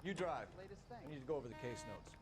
You drive. Latest thing. I need to go over the case notes.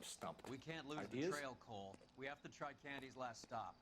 I'm stumped. We can't lose Ideas? the trail, Cole. We have to try Candy's last stop.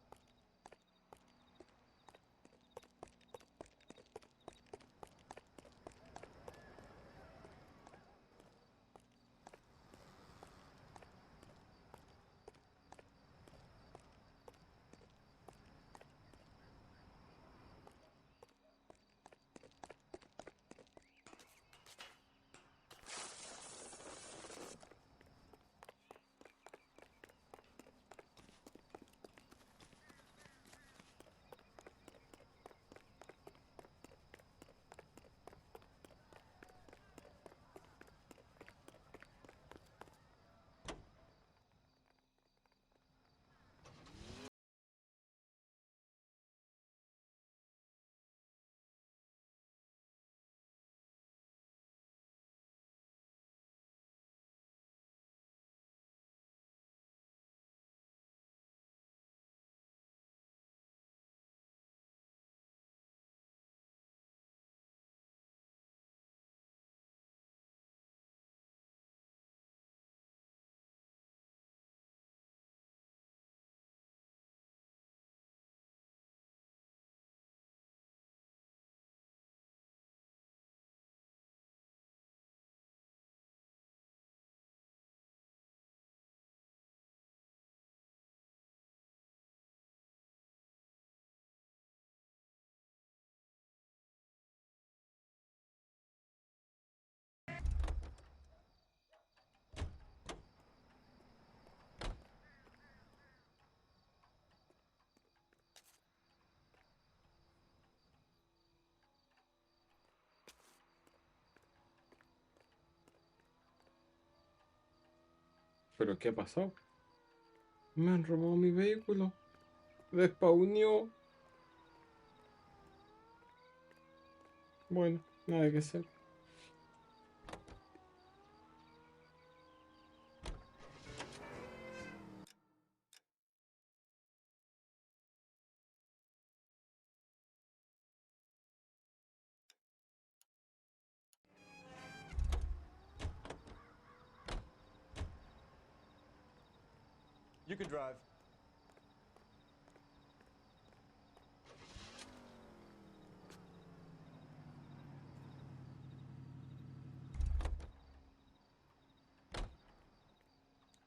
¿Pero qué ha pasado? Me han robado mi vehículo. Despawneó. Bueno, nada que hacer. You can drive.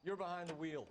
You're behind the wheel.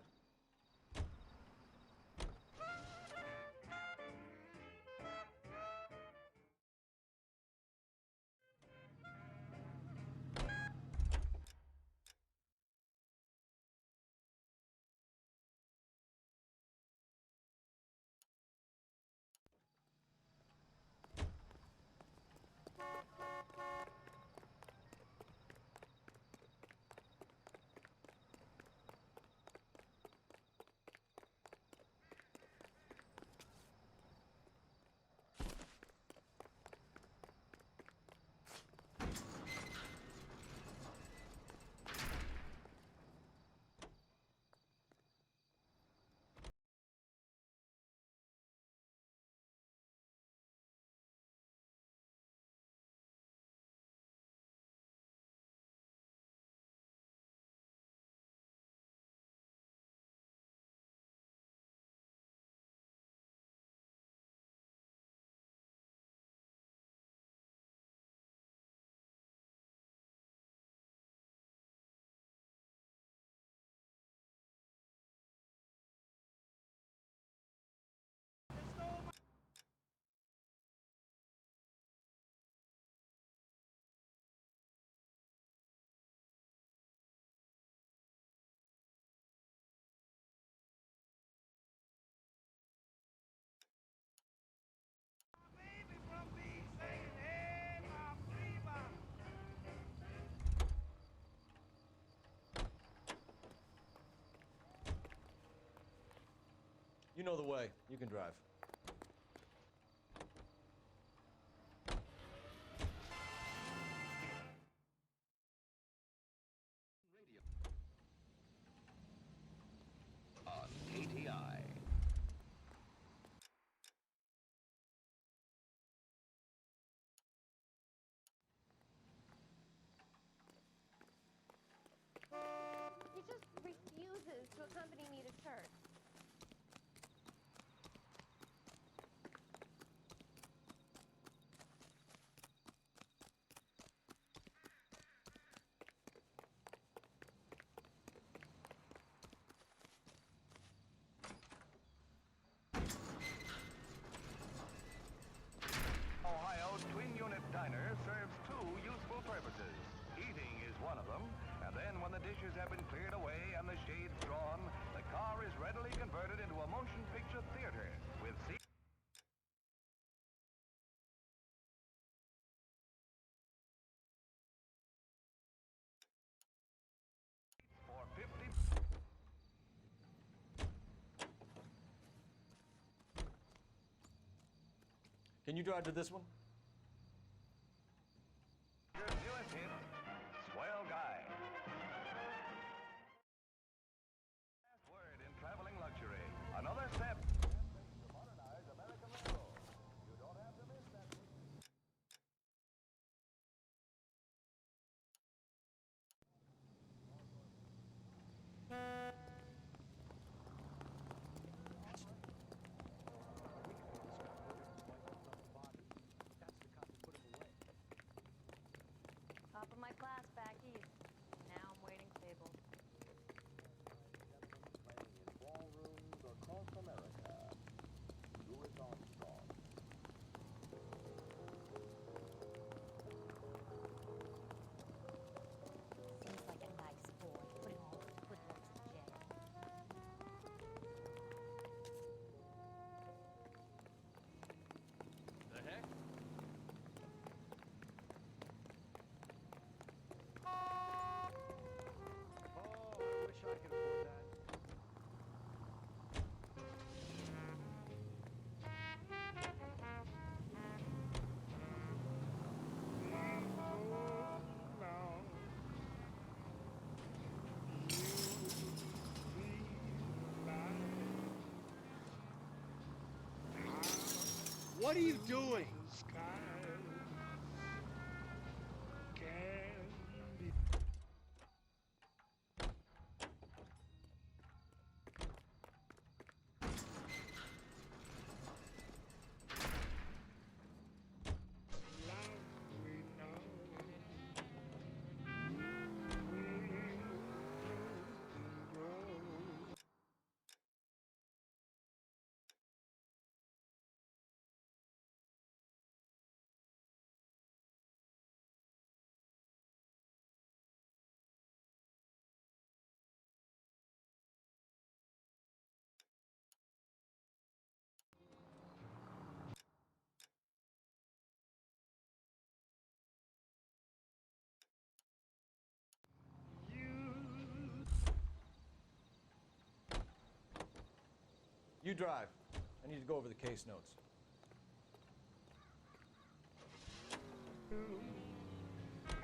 You know the way. You can drive. On KTI. He just refuses to accompany me to church. Ohio's twin unit diner serves two useful purposes. Eating is one of them, and then when the dishes have been cleared away and the shades drawn, the car is readily converted into a motion picture theater with seats for 50. Can you drive to this one? Your newest hit, Swell Guy. Last word in traveling luxury. Another step to modernize American railroad. You don't have to miss that. Top of my class back east. Now I'm waiting tables. Ballrooms across America. Louis Armstrong. Seems like a nice boy, putting all those footnotes in jail. The heck? Oh, I wish I could afford that. What are you doing? You drive. I need to go over the case notes.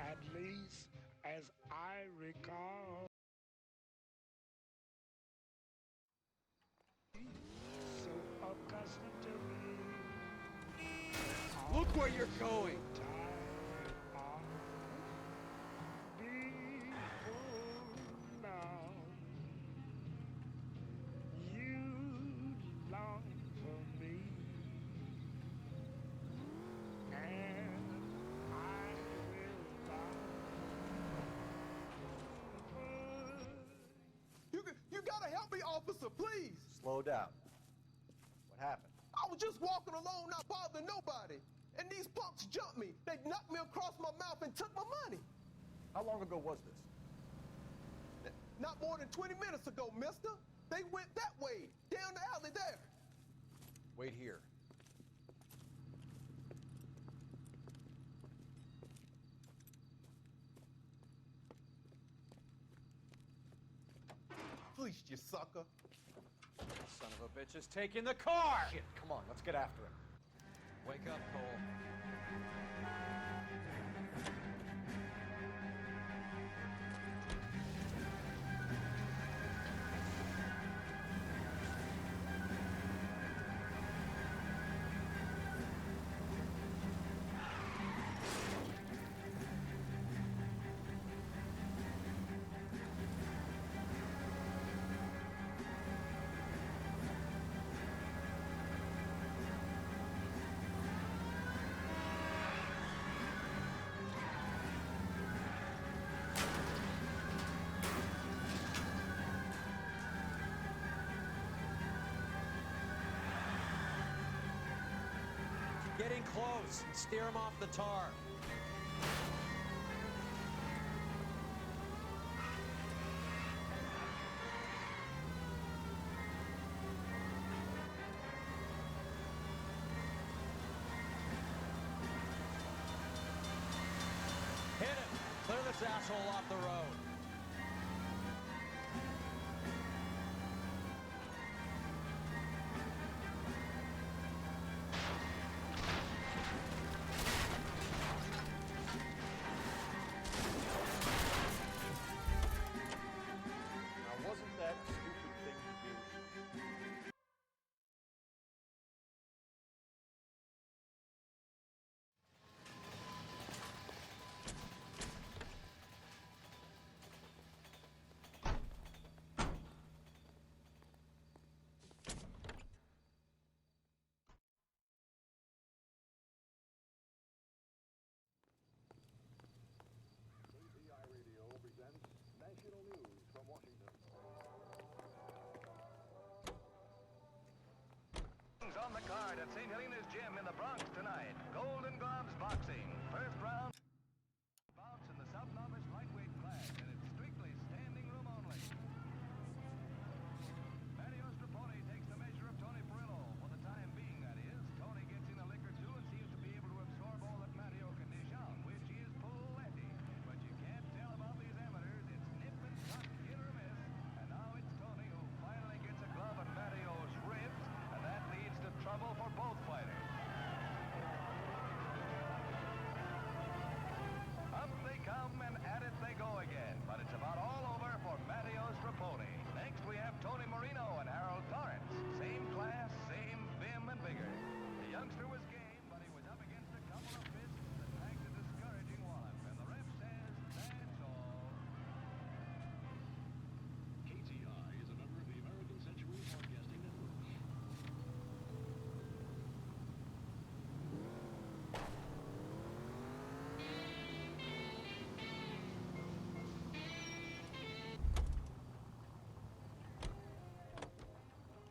At least as I recall. So accustomed to me. Look where you're going. Time of being now. You long for me. And I will You gotta help me, officer, please. Slow down. What happened? I was just walking along, not bothering nobody. And these punks jumped me. They knocked me across my mouth and took my money. How long ago was this? Not more than 20 minutes ago, mister. They went that way, down the alley there. Wait here. Fleeced you, sucker. Son of a bitch is taking the car! Shit, come on, let's get after him. Wake up, Cole. Get in close and steer him off the tar. Hit him! Clear this asshole off the road. Now, wasn't that a stupid thing to do? KTI Radio presents national news from Washington. On the card at St. Helena's Gym in the Bronx tonight. Golden Gloves Boxing. First round. Bouts in the sub-novice lightweight class, and it's strictly standing room only. Mario Strapone takes the measure of Tony Perillo. For the time being, that is. Tony gets in a lick or two and seems to be able to absorb all that Mario can dish out, which is plenty. But you can't tell about these amateurs. It's nip and tuck, hit or miss. And now it's Tony who finally gets a glove on Mario's ribs, and that leads to trouble for both fighters. Up they come and at it they go again, but it's about all over for Mario Strapone. Next we have Tony Marino and Harold Torrance. Same class, same vim and vigor. The youngster was game, but he was up against a couple of fists that packed a discouraging wallop, and the ref says that's all. KTI is a member of the American Century Broadcasting Network.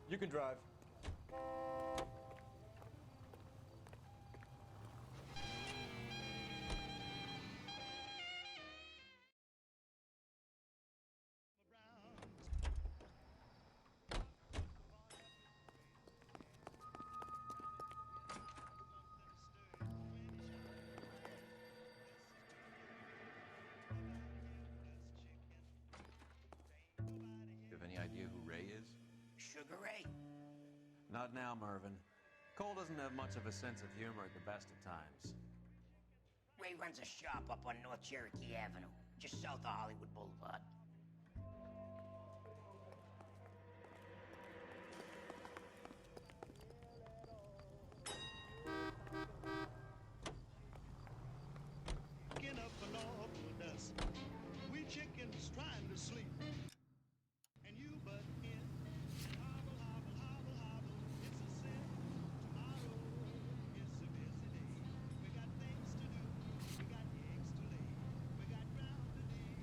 You can drive. You have any idea who Ray is? Sugar Ray? Not now, Mervyn. Cole doesn't have much of a sense of humor at the best of times. Ray runs a shop up on North Cherokee Avenue, just south of Hollywood Boulevard. Get up and off with us. We chickens trying to sleep. And you butt in. Hobble, hobble, hobble, hobble. It's a sin. Tomorrow is a busy day. We got things to do. We got eggs to lay. We got ground to dig.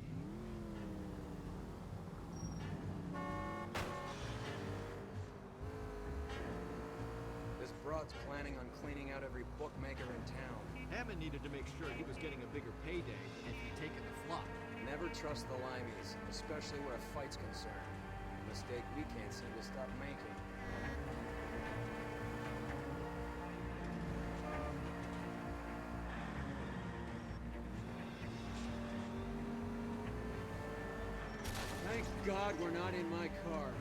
This broad's planning on cleaning out every bookmaker in town. Hammond needed to make sure he was getting a bigger payday than if he'd taken the flop. Never trust the limeys, especially where a fight's concerned. A mistake we can't seem to stop making. Thank God we're not in my car.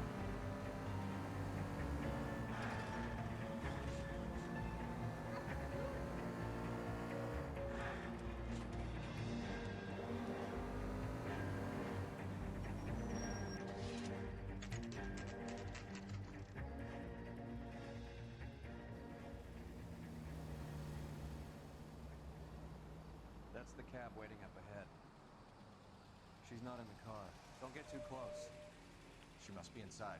That's the cab waiting up ahead. She's not in the car. Don't get too close. She must be inside.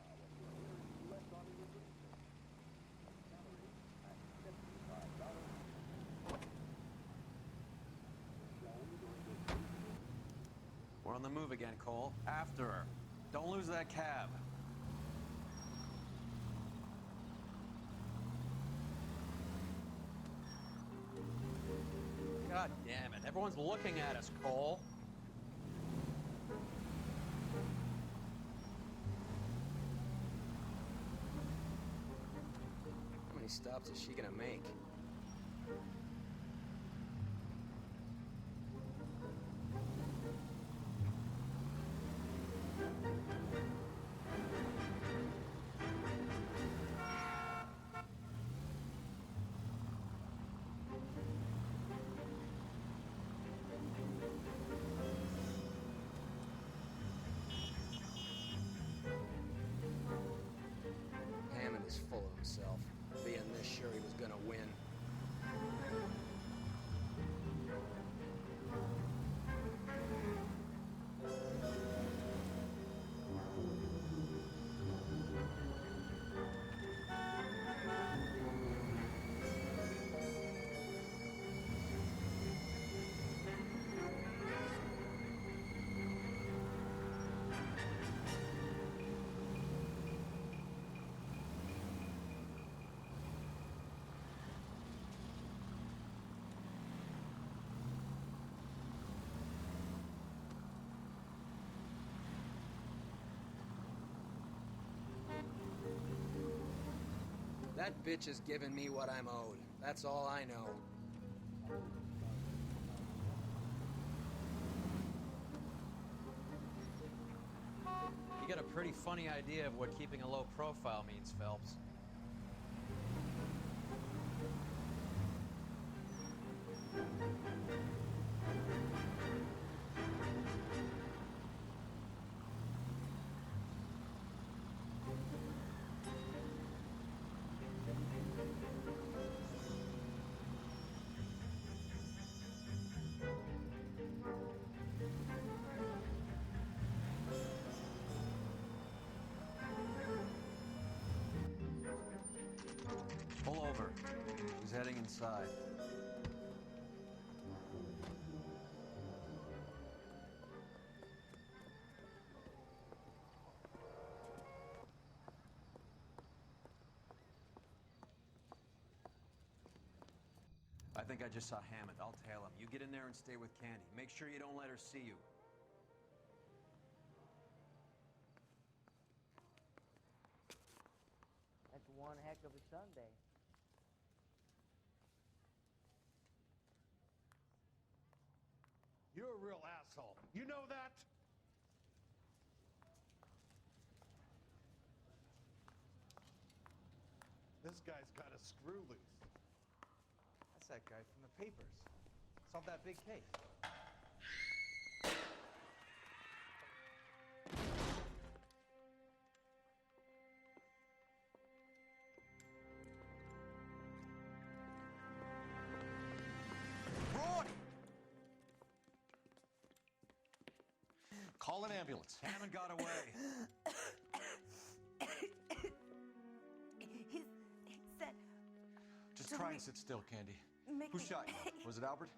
We're on the move again, Cole. After her. Don't lose that cab. God damn it. Everyone's looking at us, Cole. How many stops is she gonna make? Hammond is full of himself, being this sure he was gonna win. That bitch has given me what I'm owed. That's all I know. You got a pretty funny idea of what keeping a low profile means, Phelps. Pull over. He's heading inside. I think I just saw Hammond. I'll tail him. You get in there and stay with Candy. Make sure you don't let her see you. That's one heck of a Sunday. You're a real asshole. You know that? This guy's got a screw loose. That's that guy from the papers. Solved that big case. Call an ambulance. Hammond got away. He said... Just try and sit still, Candy. Make Who me shot you? Was it Albert?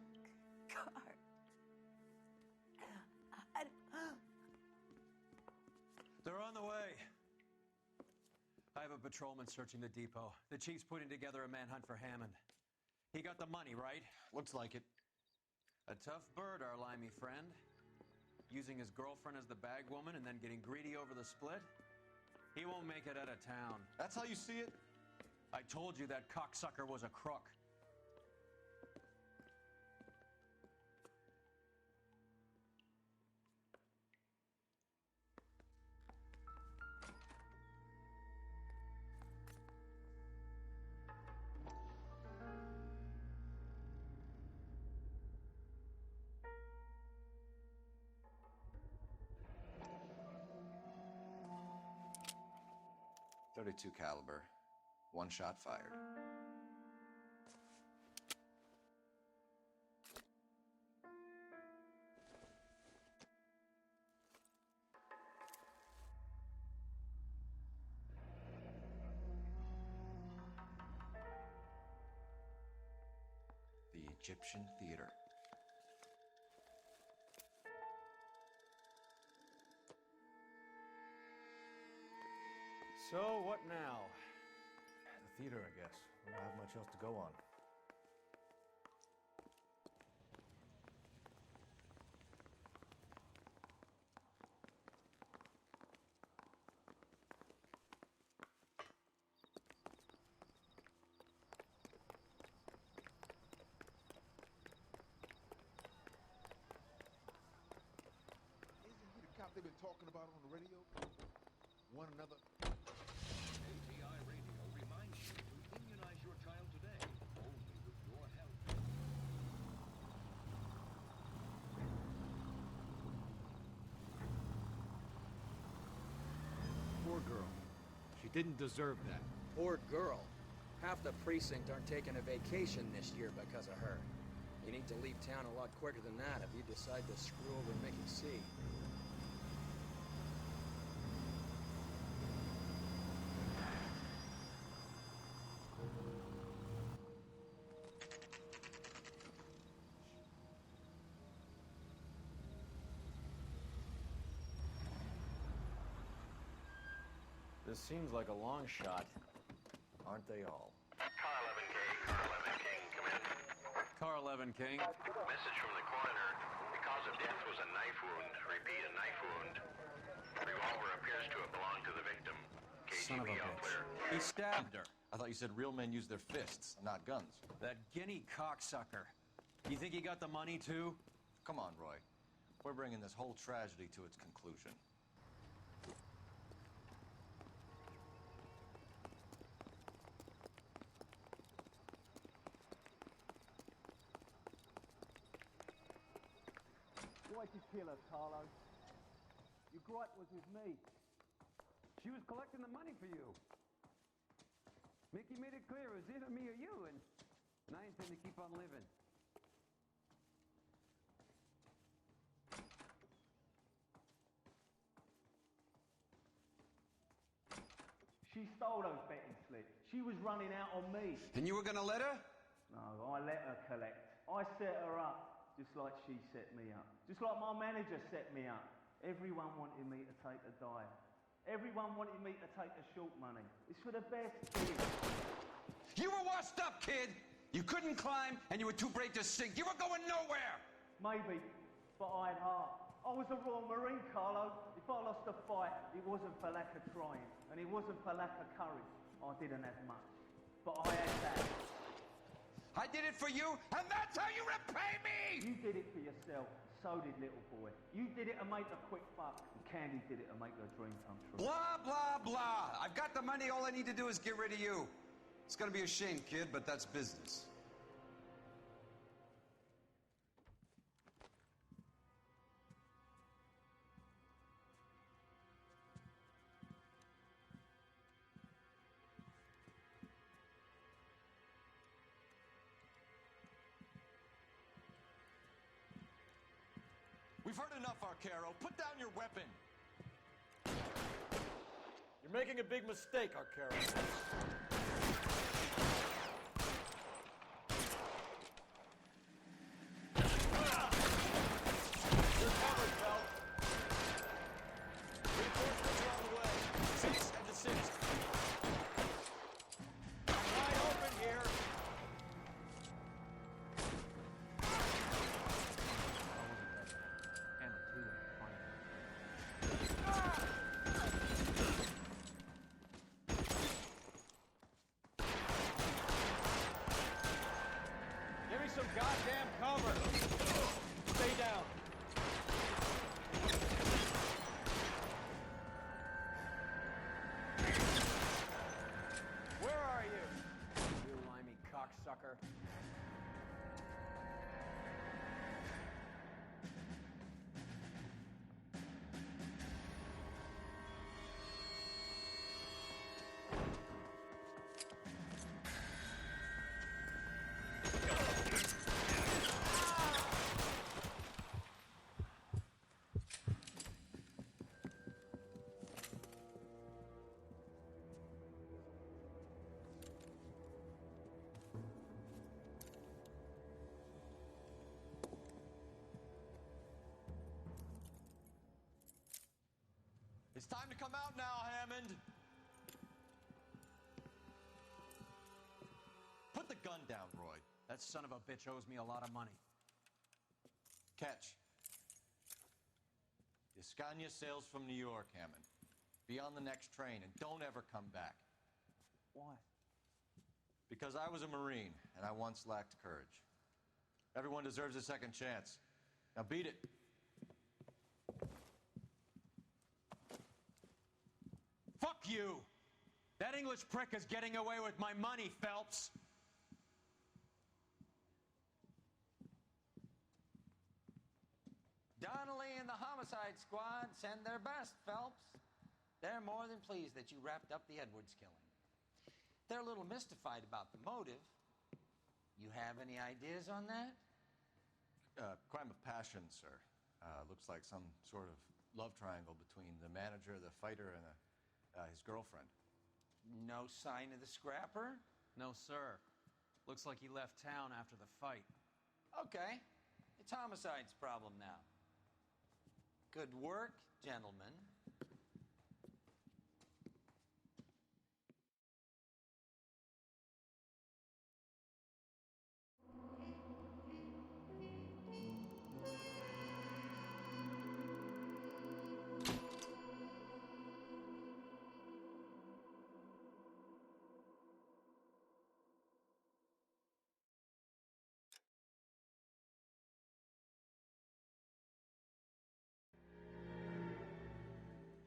car. They're on the way. I have a patrolman searching the depot. The chief's putting together a manhunt for Hammond. He got the money, right? Looks like it. A tough bird, our limey friend. Using his girlfriend as the bag woman and then getting greedy over the split? He won't make it out of town. That's how you see it? I told you that cocksucker was a crook. .32 caliber. One shot fired. Egyptian theater. So, what now? The theater, I guess. We don't have much else to go on. Isn't he the cop they've been talking about on the radio? One another. ATI Radio reminds you to immunize your child today, only with your help. Poor girl. She didn't deserve that. Poor girl. Half the precinct aren't taking a vacation this year because of her. You need to leave town a lot quicker than that if you decide to screw over Mickey C. This seems like a long shot. Aren't they all? Car 11K, Car 11 King, come in. Car 11 King. Message from the coroner. The cause of death was a knife wound. Repeat, a knife wound. Revolver appears to have belonged to the victim. Son of a KGB all bitch. clear. He stabbed her. I thought you said real men use their fists, not guns. That guinea cocksucker. You think he got the money too? Come on, Roy. We're bringing this whole tragedy to its conclusion. Why'd you kill her, Carlo? Your gripe was with me. She was collecting the money for you. Mickey made it clear it was either me or you, and I intend to keep on living. She stole those betting slips. She was running out on me. And you were gonna let her? No, I let her collect. I set her up, just like she set me up. Just like my manager set me up. Everyone wanted me to take a dive. Everyone wanted me to take the short money. It's for the best kid. You were washed up, kid! You couldn't climb, and you were too brave to sink. You were going nowhere! Maybe, but I had heart. I was a Royal Marine, Carlo. If I lost a fight, it wasn't for lack of trying, and it wasn't for lack of courage. I didn't have much, but I had that. I did it for you, and that's how you repay me! You did it for yourself. So did little boy. You did it to make a quick buck, and Candy did it to make her dream come true. Blah, blah, blah. I've got the money. All I need to do is get rid of you. It's gonna be a shame, kid, but that's business. We've heard enough, Arcaro. Put down your weapon. You're making a big mistake, Arcaro. You're covered, pal. Reinforcements are on the way. Cease and desist. Wide open here. It's time to come out now, Hammond. Put the gun down, Roy. That son of a bitch owes me a lot of money. Catch. Escania sails from New York, Hammond. Be on the next train and don't ever come back. Why? Because I was a Marine and I once lacked courage. Everyone deserves a second chance. Now beat it. Fuck you! That English prick is getting away with my money, Phelps! Donnelly and the homicide squad send their best, Phelps. They're more than pleased that you wrapped up the Edwards killing. They're a little mystified about the motive. You have any ideas on that? Crime of passion, sir. Looks like some sort of love triangle between the manager, the fighter, and his girlfriend. No sign of the scrapper? No, sir. Looks like he left town after the fight. Okay. It's homicide's problem now. Good work, gentlemen.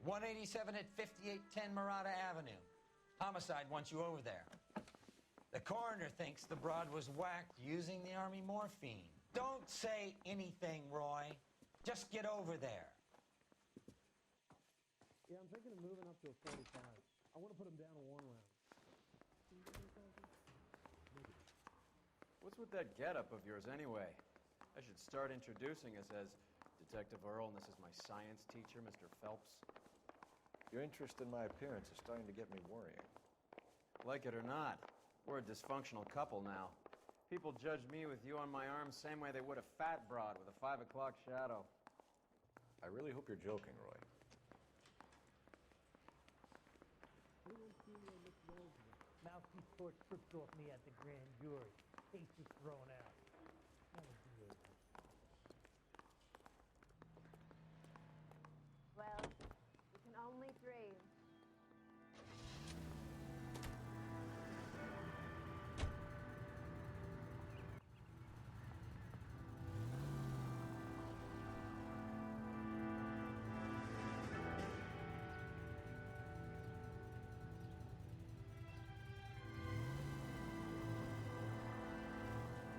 .187 at 5810 Murata Avenue. Homicide wants you over there. The coroner thinks the broad was whacked using the army morphine. Don't say anything, Roy. Just get over there. Yeah, I'm thinking of moving up to a 45. I want to put him down to 1 round. What's with that getup of yours anyway? I should start introducing us as Detective Earl, and this is my science teacher, Mr. Phelps. Your interest in my appearance is starting to get me worrying. Like it or not, we're a dysfunctional couple now. People judge me with you on my arm same way they would a fat broad with a 5 o'clock shadow. I really hope you're joking, Roy. Mouthpiece torch tripped off me at the grand jury. Case was thrown out. Well, we can only dream.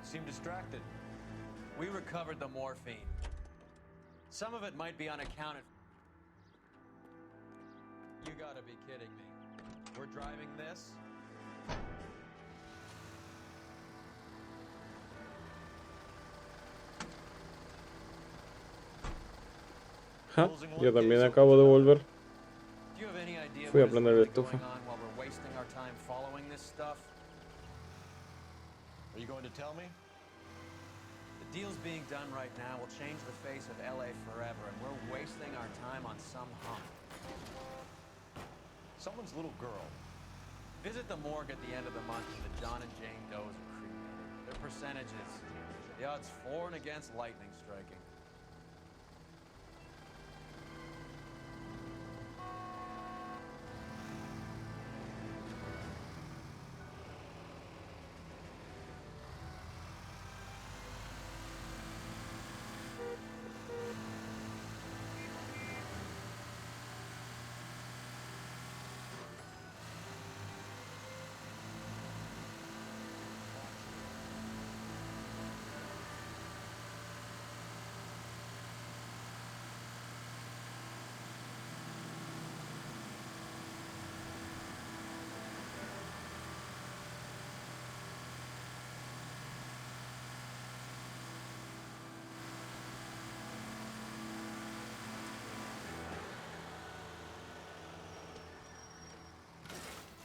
Seem distracted. We recovered the morphine. Some of it might be unaccounted. You gotta be kidding me. We're driving this? Ja, yo también acabo de volver. Do you have any idea Fui a what is prender la really estufa. going on while we're wasting our time following this stuff? Are you going to tell me? The deals being done right now will change the face of LA forever, and we're wasting our time on some hump. Someone's little girl. Visit the morgue at the end of the month and the John and Jane Does are cremated. Their percentages. The odds for and against lightning striking.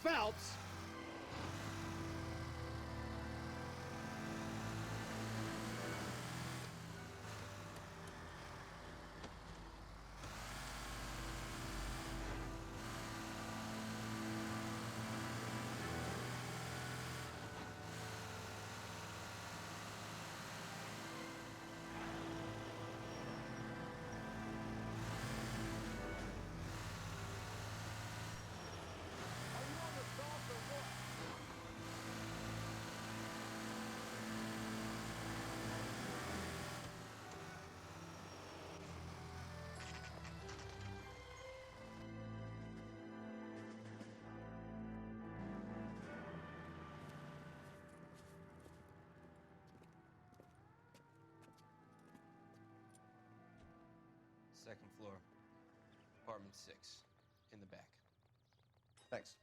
Phelps! Second floor, apartment 6, in the back. Thanks.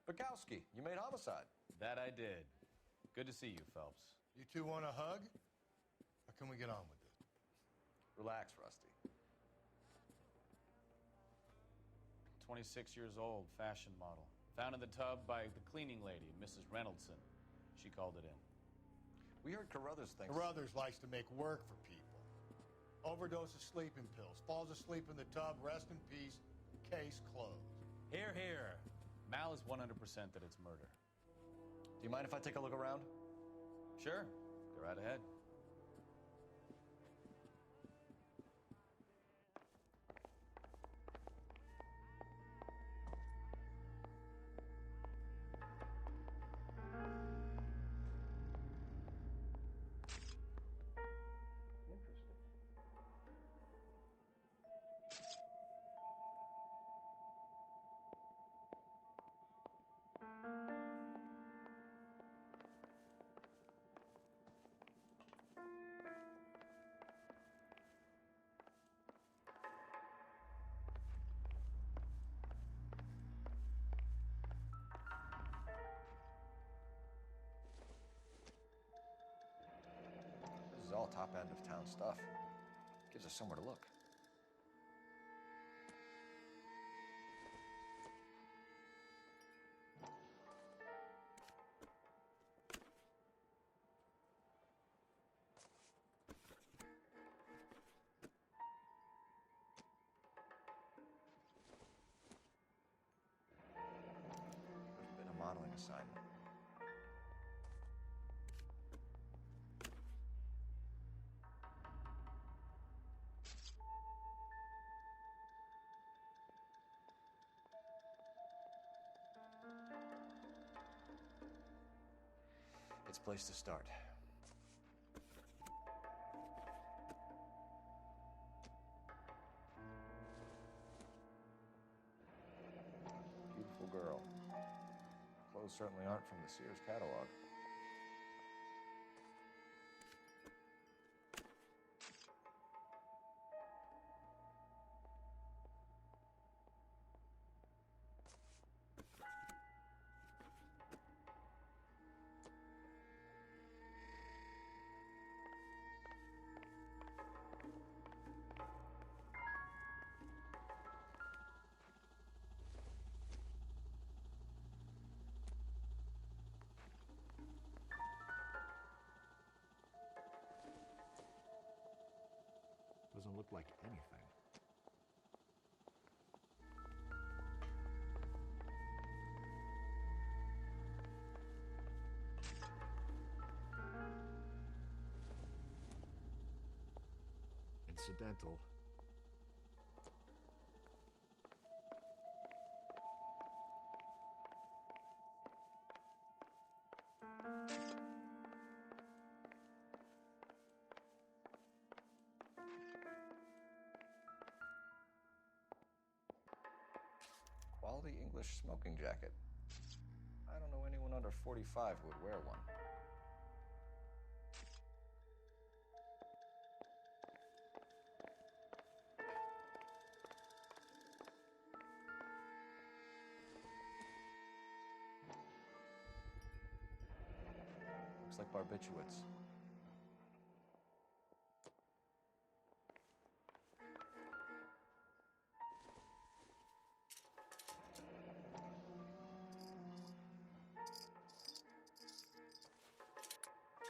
Bukowski, you made Homicide. That I did. Good to see you, Phelps. You two want a hug? Or can we get on with it? Relax, Rusty. 26 years old, fashion model. Found in the tub by the cleaning lady, Mrs. Reynoldson. She called it in. We heard Carruthers thinks... Carruthers likes to make work for people. Overdose of sleeping pills. Falls asleep in the tub. Rest in peace. Case closed. Here, here. Mal is 100% that it's murder. Do you mind if I take a look around? Sure. Go right ahead. This is all top end of town stuff. Gives us somewhere to look. There's been a modeling assignment. It's a place to start. Beautiful girl. Clothes certainly aren't from the Sears catalog. Doesn't look like anything. Incidental. Quality English smoking jacket. I don't know anyone under 45 who would wear one. Looks like barbiturates.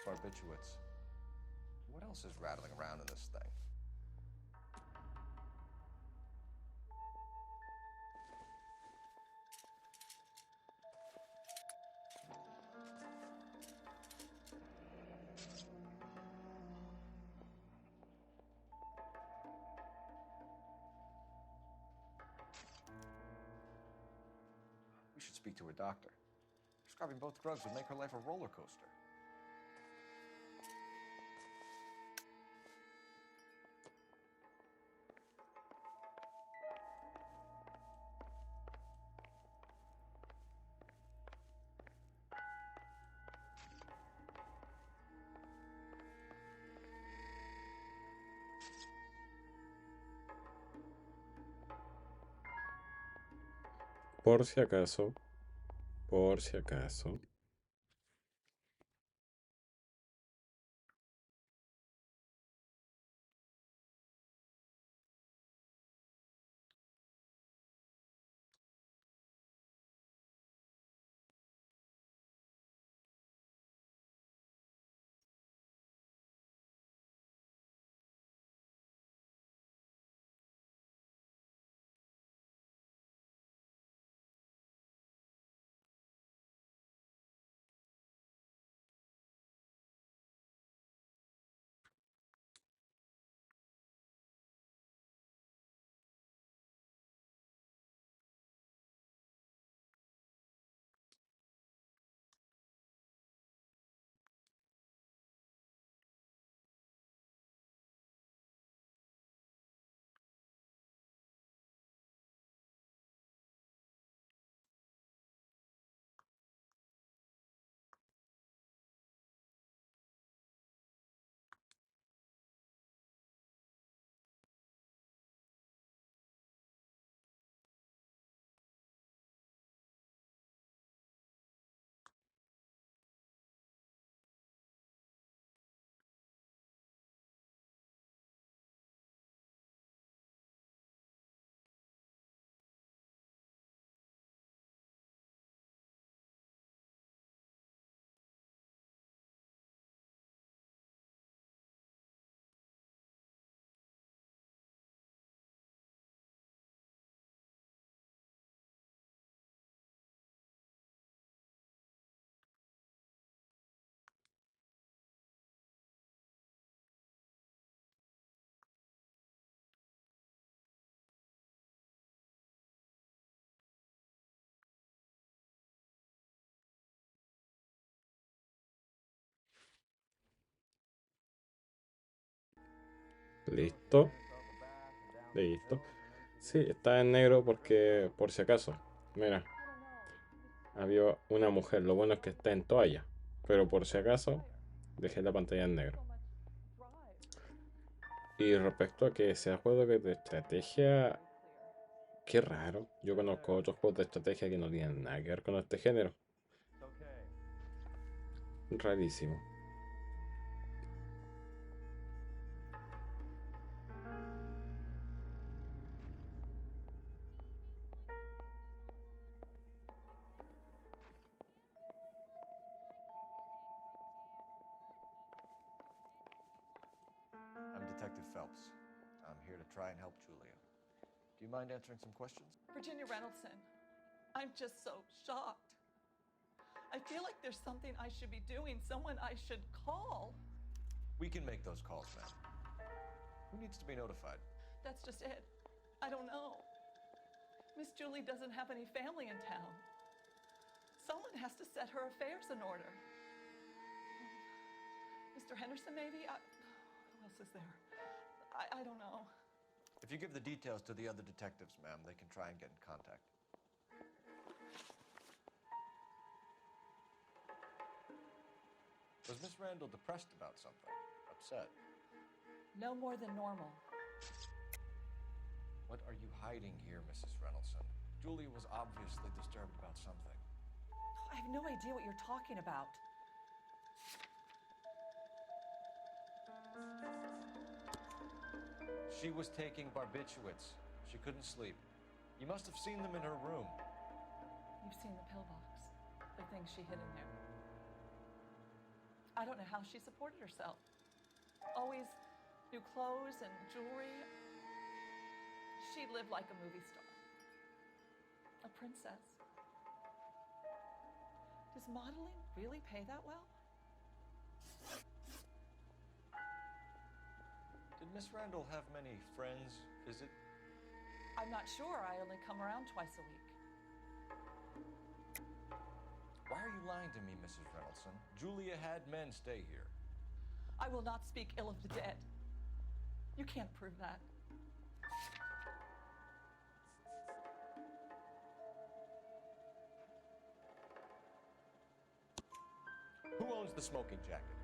Barbiturates. What else is rattling around in this thing? speak to her doctor. Prescribing both drugs would make her life a roller coaster. Por si acaso. Por si acaso. Listo. Listo. Sí, está en negro porque, por si acaso. Mira. Había una mujer. Lo bueno es que está en toalla. Pero por si acaso, dejé la pantalla en negro. Y respecto a que sea juego de estrategia, qué raro. Yo conozco otros juegos de estrategia que no tienen nada que ver con este género. Rarísimo. I'm Detective Phelps. I'm here to try and help Julia. Do you mind answering some questions? Virginia Reynoldson, I'm just so shocked. I feel like there's something I should be doing, someone I should call. We can make those calls, ma'am. Who needs to be notified? That's just it. I don't know. Miss Julie doesn't have any family in town. Someone has to set her affairs in order. Mr. Henderson, maybe? Who else is there? I don't know. If you give the details to the other detectives, ma'am, they can try and get in contact. Was Miss Randall depressed about something? Upset? No more than normal. What are you hiding here, Mrs. Reynoldson? Julia was obviously disturbed about something. I have no idea what you're talking about. She was taking barbiturates. She couldn't sleep. You must have seen them in her room. You've seen the pillbox, the things she hid in there. I don't know how she supported herself. Always new clothes and jewelry. She lived like a movie star. A princess. Does modeling really pay that well? Did Miss Randall have many friends visit? I'm not sure. I only come around twice a week. Why are you lying to me, Mrs. Reynoldsson? Julia had men stay here. I will not speak ill of the dead. You can't prove that. Who owns the smoking jacket?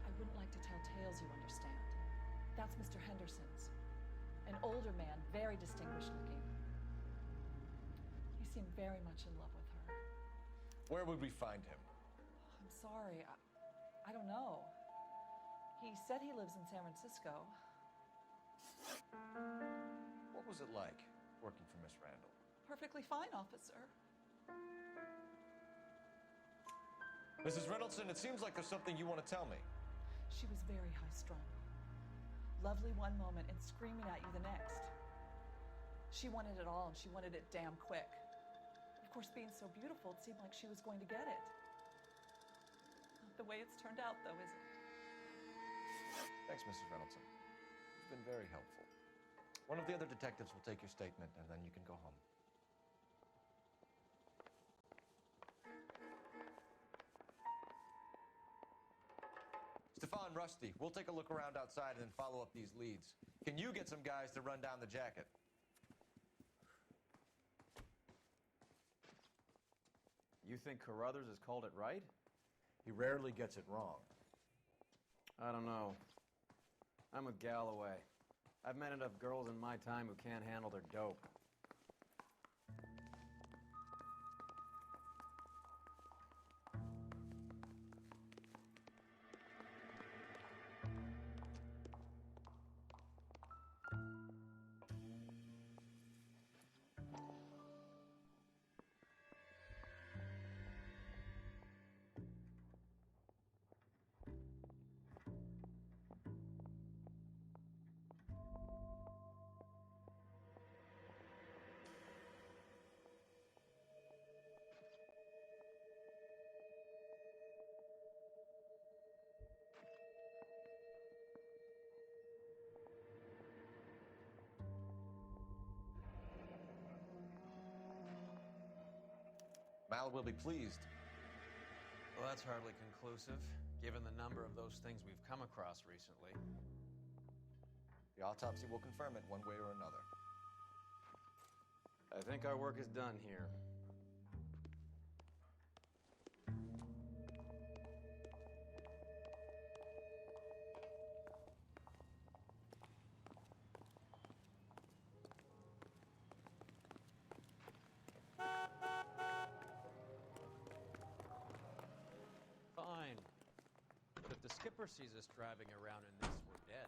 I wouldn't like to tell tales, you understand. That's Mr. Henderson's. An older man, very distinguished looking. He seemed very much in love with her. Where would we find him? I'm sorry, I don't know. He said he lives in San Francisco. What was it like working for Miss Randall? Perfectly fine, officer. Mrs. Reynoldsson, it seems like there's something you want to tell me. She was very high-strung. Lovely one moment and screaming at you the next. She wanted it all, and she wanted it damn quick. Of course, being so beautiful, it seemed like she was going to get it. Not the way it's turned out, though, is it? Thanks, Mrs. Reynoldsson. You've been very helpful. One of the other detectives will take your statement, and then you can go home. Stefan, Rusty, we'll take a look around outside and then follow up these leads. Can you get some guys to run down the jacket? You think Carruthers has called it right? He rarely gets it wrong. I don't know. I'm with Galloway. I've met enough girls in my time who can't handle their dope. Mal will be pleased. Well, that's hardly conclusive, given the number of those things we've come across recently. The autopsy will confirm it one way or another. I think our work is done here. Fine. But if the skipper sees us driving around in this, we're dead.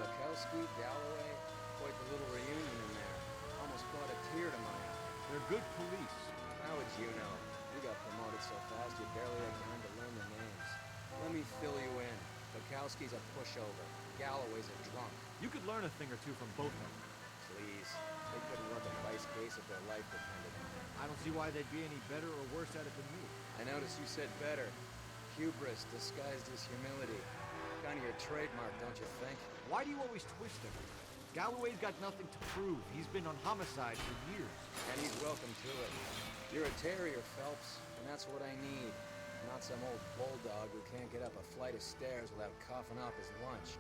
Bukowski, Galloway, quite the little reunion in there. Almost brought a tear to my eye. They're good police. How would you know? You got promoted so fast you barely had time to learn their names. Let me fill you in. Bukowski's a pushover. Galloway's a drunk. You could learn a thing or two from both of them. Please. They couldn't work a vice case if their life depended on it. I don't see why they'd be any better or worse at it than me. I noticed you said better. Hubris disguised as humility. Kind of your trademark, don't you think? Why do you always twist everything? Galloway's got nothing to prove. He's been on homicide for years. And he's welcome to it. You're a terrier, Phelps, and that's what I need. Not some old bulldog who can't get up a flight of stairs without coughing off his lunch.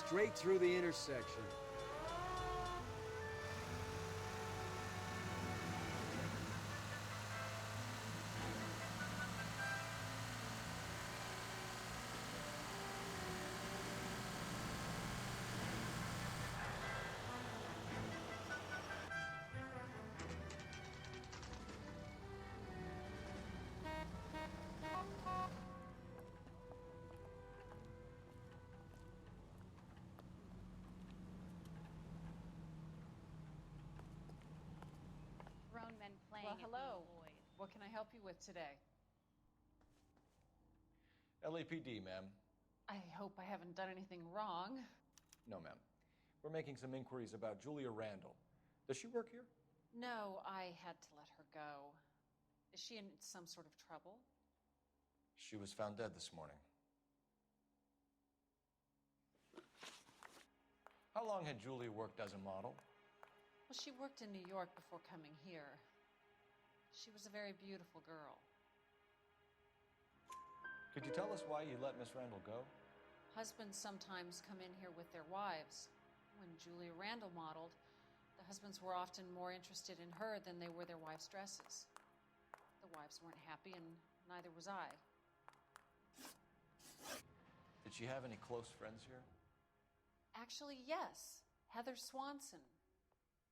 straight through the intersection. Grown men playing Well, at hello. little boys. What can I help you with today? LAPD, ma'am. I hope I haven't done anything wrong. No, ma'am. We're making some inquiries about Julia Randall. Does she work here? No, I had to let her go. Is she in some sort of trouble? She was found dead this morning. How long had Julia worked as a model? Well, she worked in New York before coming here. She was a very beautiful girl. Could you tell us why you let Miss Randall go? Husbands sometimes come in here with their wives. When Julia Randall modeled, the husbands were often more interested in her than they were their wives' dresses. The wives weren't happy, and neither was I. Did she have any close friends here? Actually, yes. Heather Swanson.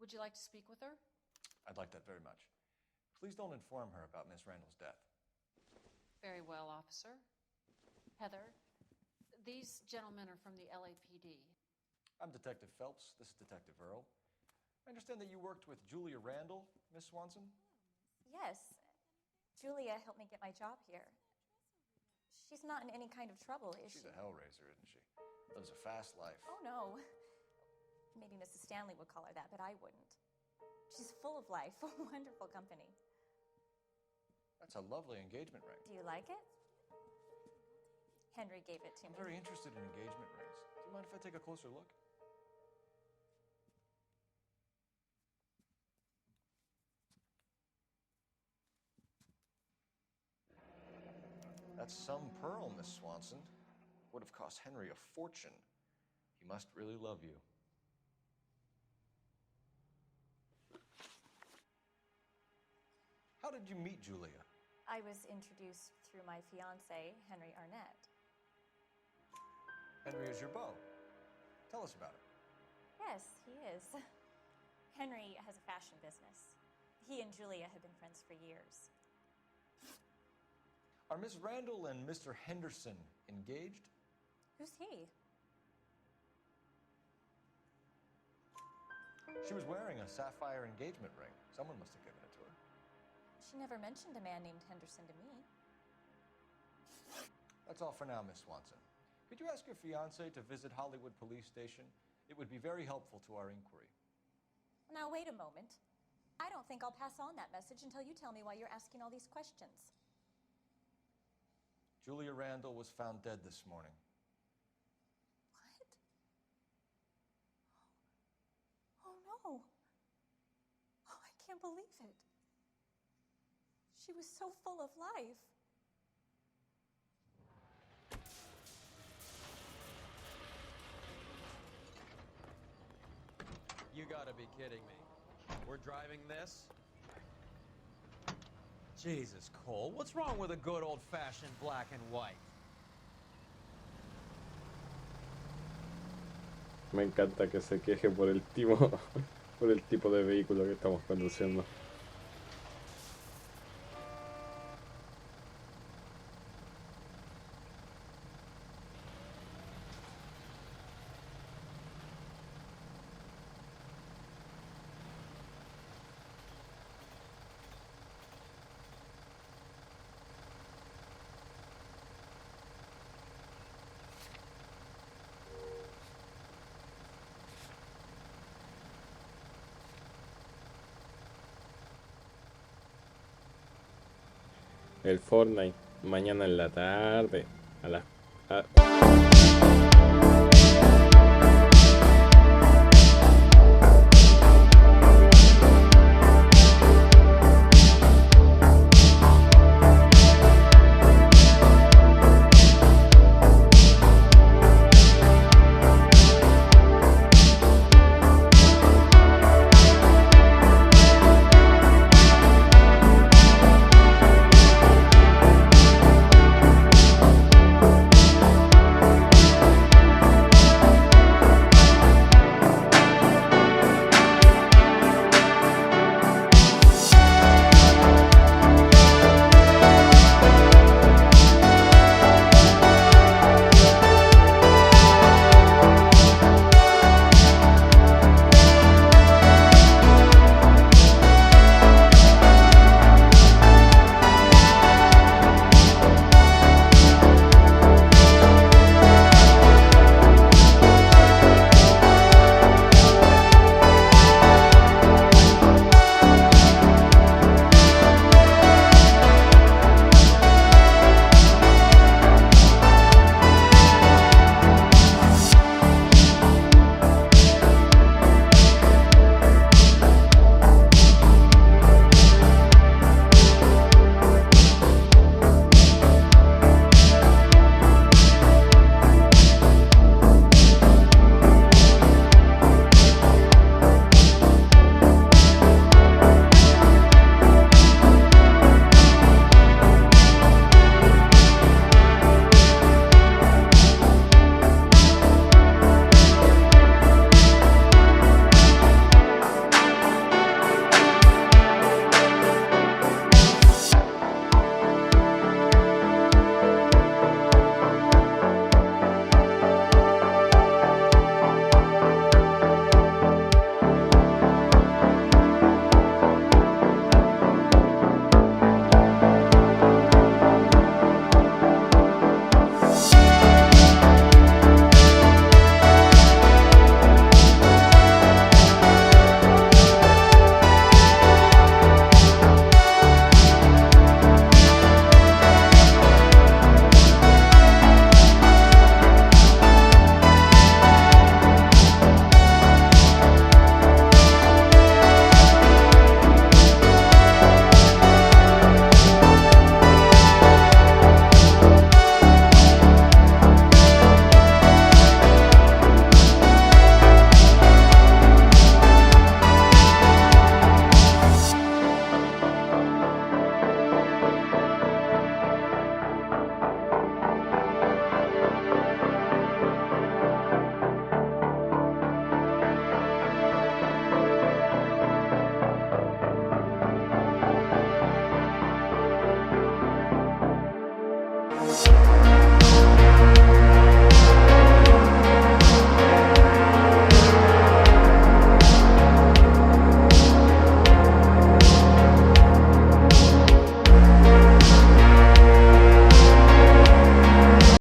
Would you like to speak with her? I'd like that very much. Please don't inform her about Miss Randall's death. Very well, officer. Heather, these gentlemen are from the LAPD. I'm Detective Phelps. This is Detective Earl. I understand that you worked with Julia Randall, Miss Swanson? Yes. Julia helped me get my job here. She's not in any kind of trouble, is she? She's a hellraiser, isn't she? Lives a fast life. Oh, no. Maybe Mrs. Stanley would call her that, but I wouldn't. She's full of life, a wonderful company. That's a lovely engagement ring. Do you like it? Henry gave it to I'm me. very interested in engagement rings. Do you mind if I take a closer look? That's some pearl, Miss Swanson. Would have cost Henry a fortune. He must really love you. How did you meet Julia? I was introduced through my fiancé, Henry Arnett. Henry is your beau. Tell us about it. Yes, he is. Henry has a fashion business. He and Julia have been friends for years. Are Miss Randall and Mr. Henderson engaged? Who's he? She was wearing a sapphire engagement ring. Someone must have given it to her. She never mentioned a man named Henderson to me. That's all for now, Miss Swanson. Could you ask your fiancé to visit Hollywood Police Station? It would be very helpful to our inquiry. Now, wait a moment. I don't think I'll pass on that message until you tell me why you're asking all these questions. Julia Randall was found dead this morning. What? Oh, no. Oh, I can't believe it. She was so full of life. You gotta be kidding me. We're driving this? Jesus, Cole, what's wrong with a good old-fashioned black and white? Me encanta que se queje por el por el tipo de vehículo que estamos conduciendo. El Fortnite, mañana en la tarde, a las